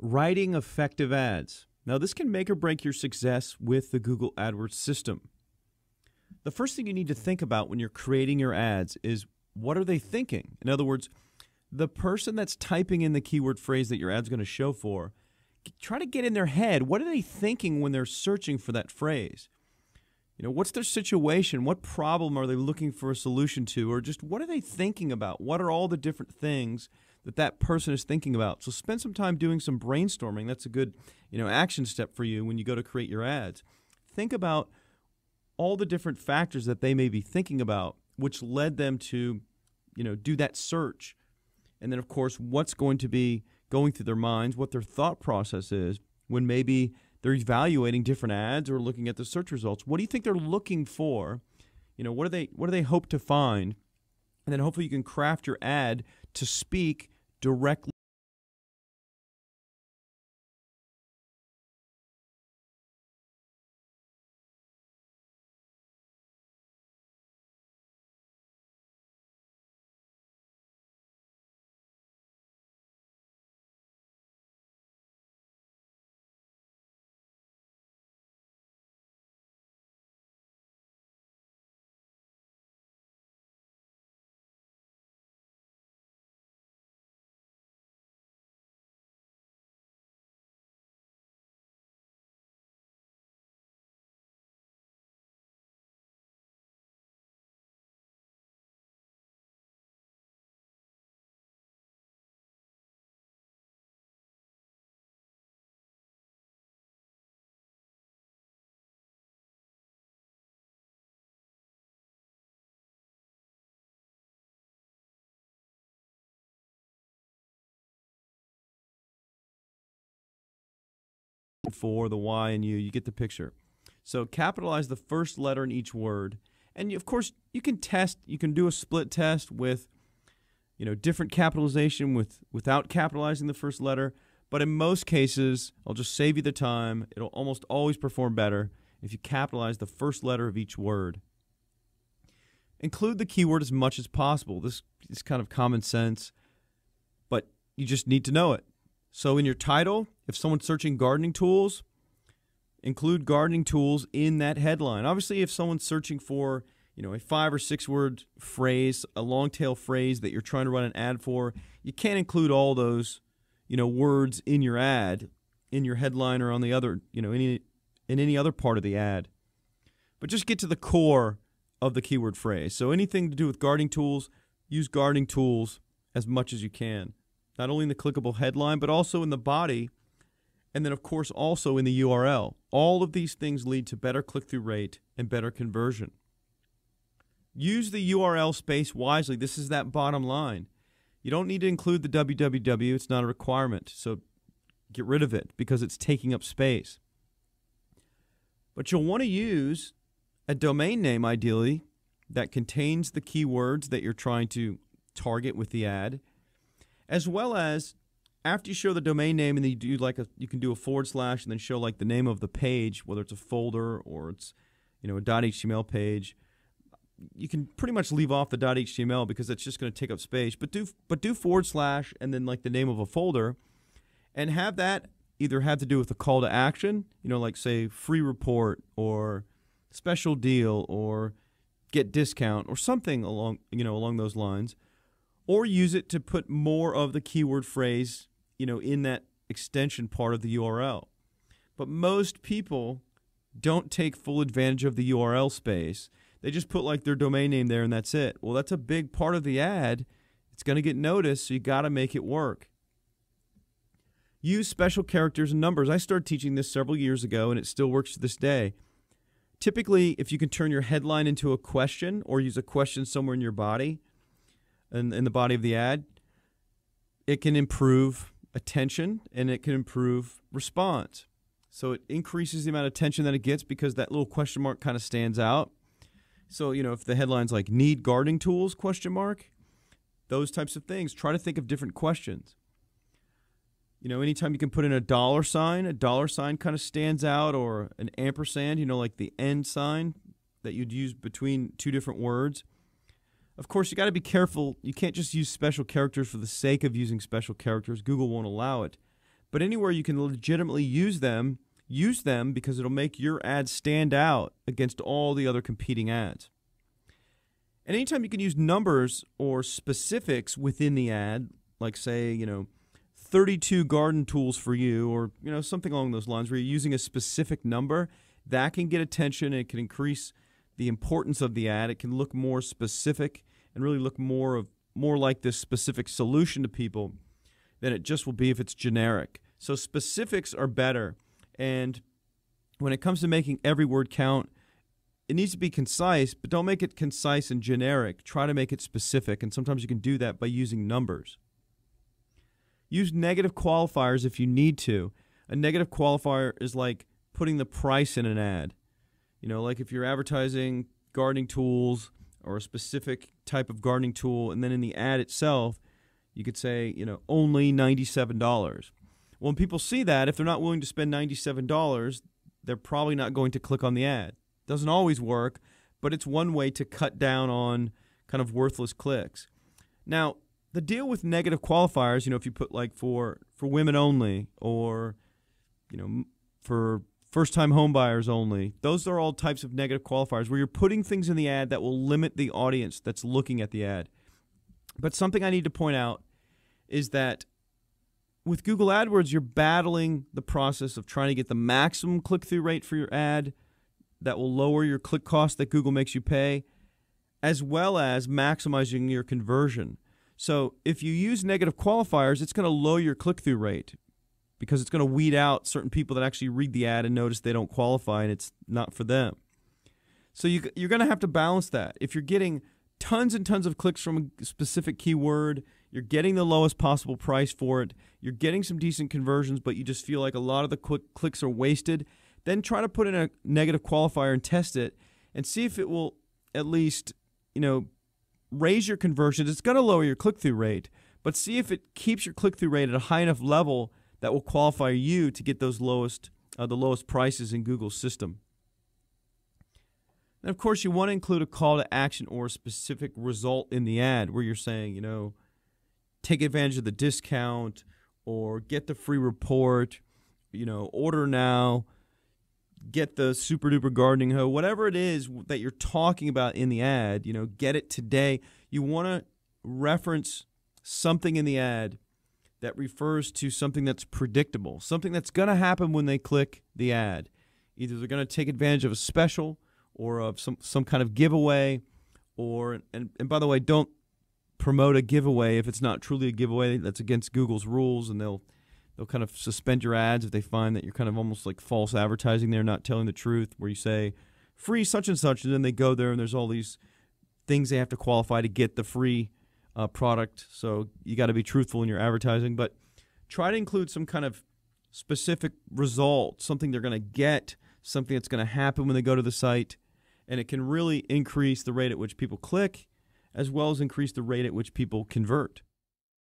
Writing effective ads. Now, this can make or break your success with the Google AdWords system. The first thing you need to think about when you're creating your ads is, what are they thinking? In other words, the person that's typing in the keyword phrase that your ad's going to show for, try to get in their head. What are they thinking when they're searching for that phrase? You know, what's their situation? What problem are they looking for a solution to? Or just what are they thinking about? What are all the different things that person is thinking about? So spend some time doing some brainstorming. That's a good, action step for you when you go to create your ads. Think about all the different factors that they may be thinking about, which led them to, do that search. And then, of course, what's going to be going through their minds, what their thought process is when maybe they're evaluating different ads or looking at the search results. What do you think they're looking for? What do they hope to find? And then hopefully you can craft your ad to speak directly for the Y and U. You get the picture. So capitalize the first letter in each word. And of course, you can test. You can do a split test with, different capitalization without capitalizing the first letter. But in most cases, I'll just save you the time. It'll almost always perform better if you capitalize the first letter of each word. Include the keyword as much as possible. This is kind of common sense, but you just need to know it. So in your title, if someone's searching gardening tools, include gardening tools in that headline. Obviously, if someone's searching for, a 5 or 6 word phrase, a long tail phrase that you're trying to run an ad for, you can't include all those, words in your ad, in your headline or on the other, in any other part of the ad. But just get to the core of the keyword phrase. So anything to do with gardening tools, use gardening tools as much as you can. Not only in the clickable headline, but also in the body, and then, of course, also in the URL. All of these things lead to better click-through rate and better conversion. Use the URL space wisely. This is that bottom line. You don't need to include the www. It's not a requirement, so get rid of it because it's taking up space. But you'll want to use a domain name, ideally, that contains the keywords that you're trying to target with the ad, as well as after you show the domain name and then you can do a / and then show like the name of the page, whether it's a folder or it's a .html page. You can pretty much leave off the .html because it's just going to take up space. But do / and then like the name of a folder, and have that either have to do with a call to action, like say free report or special deal or get discount or something along those lines, or use it to put more of the keyword phrase, in that extension part of the URL. But most people don't take full advantage of the URL space. They just put like their domain name there and that's it. Well, that's a big part of the ad. It's going to get noticed, so you got to make it work. Use special characters and numbers. I started teaching this several years ago, and it still works to this day. Typically, if you can turn your headline into a question or use a question somewhere in your body, in the body of the ad, it can improve attention and it can improve response. So it increases the amount of attention that it gets because that little question mark kind of stands out. So, if the headline's like need gardening tools, ? Those types of things. Try to think of different questions. Anytime you can put in a $sign kind of stands out, or an ampersand, like the end sign that you'd use between two different words. Of course, you got to be careful. You can't just use special characters for the sake of using special characters. Google won't allow it. But anywhere you can legitimately use them because it'll make your ad stand out against all the other competing ads. And anytime you can use numbers or specifics within the ad, like say, 32 garden tools for you, or something along those lines, where you're using a specific number, that can get attention. It can increase the importance of the ad. It can look more specific and really look more like this specific solution to people than it just will be if it's generic. So specifics are better. And when it comes to making every word count, it needs to be concise, but don't make it concise and generic. Try to make it specific, and sometimes you can do that by using numbers. Use negative qualifiers if you need to. A negative qualifier is like putting the price in an ad. Like if you're advertising gardening tools or a specific type of gardening tool, and then in the ad itself, you could say, only $97. Well, when people see that, if they're not willing to spend $97, they're probably not going to click on the ad. Doesn't always work, but it's one way to cut down on kind of worthless clicks. Now, the deal with negative qualifiers, if you put like for women only, or for first-time home buyers only, those are all types of negative qualifiers where you're putting things in the ad that will limit the audience that's looking at the ad. But something I need to point out is that with Google AdWords, you're battling the process of trying to get the maximum click-through rate for your ad that will lower your click cost that Google makes you pay, as well as maximizing your conversion. So if you use negative qualifiers, it's going to lower your click-through rate because it's going to weed out certain people that actually read the ad and notice they don't qualify and it's not for them. So you're going to have to balance that. If you're getting tons and tons of clicks from a specific keyword, you're getting the lowest possible price for it, you're getting some decent conversions, but you just feel like a lot of the clicks are wasted, then try to put in a negative qualifier and test it and see if it will at least, raise your conversions. It's going to lower your click-through rate, but see if it keeps your click-through rate at a high enough level that will qualify you to get those the lowest prices in Google's system. And of course, you want to include a call to action or a specific result in the ad where you're saying, take advantage of the discount, or get the free report, order now, get the super duper gardening hoe, whatever it is that you're talking about in the ad, get it today. You want to reference something in the ad that refers to something that's predictable, something that's going to happen when they click the ad. Either they're going to take advantage of a special or of some kind of giveaway, and by the way, don't promote a giveaway if it's not truly a giveaway. That's against Google's rules, and they'll kind of suspend your ads if they find that you're kind of almost like false advertising there, not telling the truth, where you say free such and such, and then they go there and there's all these things they have to qualify to get the free product. So you got to be truthful in your advertising, but try to include some kind of specific result, something they're going to get, something that's going to happen when they go to the site, and it can really increase the rate at which people click as well as increase the rate at which people convert.